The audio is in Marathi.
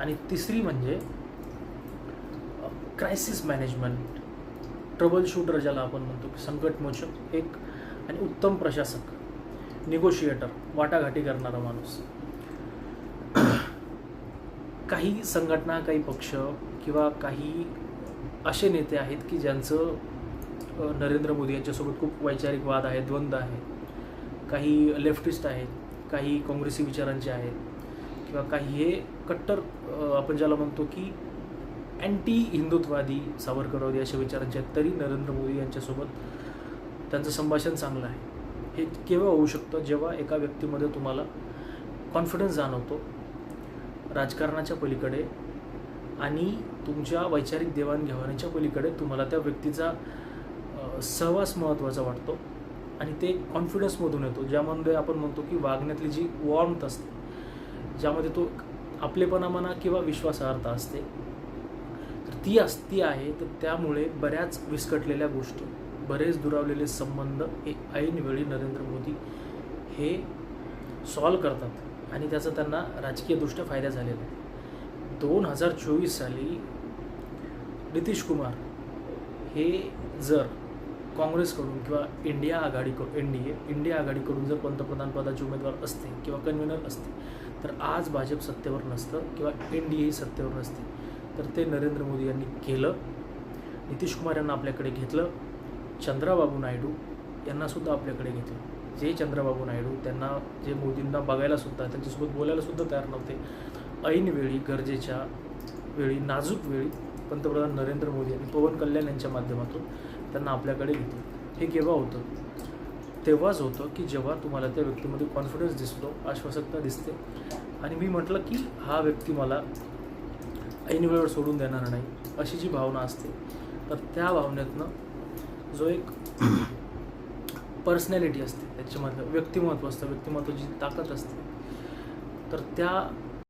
आणि तिसरी म्हणजे क्रायसिस मॅनेजमेंट, ट्रबल शूटर ज्याला आपण म्हणतो, की संकटमोचक एक, आणि उत्तम प्रशासक, निगोशिएटर, वाटाघाटी करणारा माणूस. काही संघटना, काही पक्ष किंवा काही असे नेते आहेत की ज्यांचं नरेंद्र मोदी यांच्यासोबत खूप वैचारिक वाद आहेत, द्वंद्व आहेत. काही लेफ्टिस्ट आहेत, काही काँग्रेसी विचारांचे आहेत, किंवा काही हे कट्टर आपण ज्याला म्हणतो की अँटी हिंदुत्ववादी, सावरकरवादी अशा विचारांचे आहेत. तरी नरेंद्र मोदी यांच्यासोबत त्यांचं संभाषण चांगलं आहे. हे केव्हा होऊ शकतं? जेव्हा एका व्यक्तीमध्ये तुम्हाला कॉन्फिडन्स जाणवतो राजकारणाच्या पलीकडे आणि तुमच्या वैचारिक देवाणघेवाणीच्या पलीकडे तुम्हाला त्या व्यक्तीचा सहवास महत्त्वाचा वाटतो, आणि ते कॉन्फिडन्समधून येतो, ज्यामध्ये आपण म्हणतो की वागण्यातली जी वॉर्मथ असते, ज्यामध्ये तो आपलेपणा म्हणा किंवा विश्वासार्हता असते, तर ती आहे. तर त्यामुळे बऱ्याच विस्कटलेल्या गोष्टी, बरेच दुरावलेले संबंध हे ऐनवेळी नरेंद्र मोदी हे सॉल्व करतात, आणि त्याचा त्यांना राजकीयदृष्ट्या फायदा झालेला आहे. 2024 साली नितीश कुमार हे जर काँग्रेसकडून किंवा इंडिया आघाडीकडून जर पंतप्रधान पदाचे उमेदवार असते किंवा कन्व्हेनर असते, तर आज भाजप सत्तेवर नसतं किंवा NDA ही सत्तेवर नसते. तर ते नरेंद्र मोदी यांनी केलं. नितीश कुमार यांना आपल्याकडे घेतलं, चंद्राबाबू नायडू यांनासुद्धा आपल्याकडे घेतलं. जे चंद्राबाबू नायडू त्यांना, जे मोदींना बघायलासुद्धा, त्यांच्यासोबत बोलायलासुद्धा तयार नव्हते, ऐनवेळी, गरजेच्या वेळी, नाजूक वेळी पंतप्रधान नरेंद्र मोदी यांनी पवन कल्याण यांच्या माध्यमातून त्यांना आपल्याकडे घेतलं. हे केव्हा होतं? तेव्हाच होतं की जेव्हा तुम्हाला त्या व्यक्तीमध्ये कॉन्फिडन्स दिसतो, आश्वासकता दिसते, आणि मी म्हटलं की हा व्यक्ती मला ऐनवेळेवर सोडून देणार नाही, अशी जी भावना असते, तर त्या भावनेतनं जो एक पर्सनॅलिटी असते, त्याच्यामधलं व्यक्तिमत्व असतं, व्यक्तिमत्वाची ताकद असते, तर त्या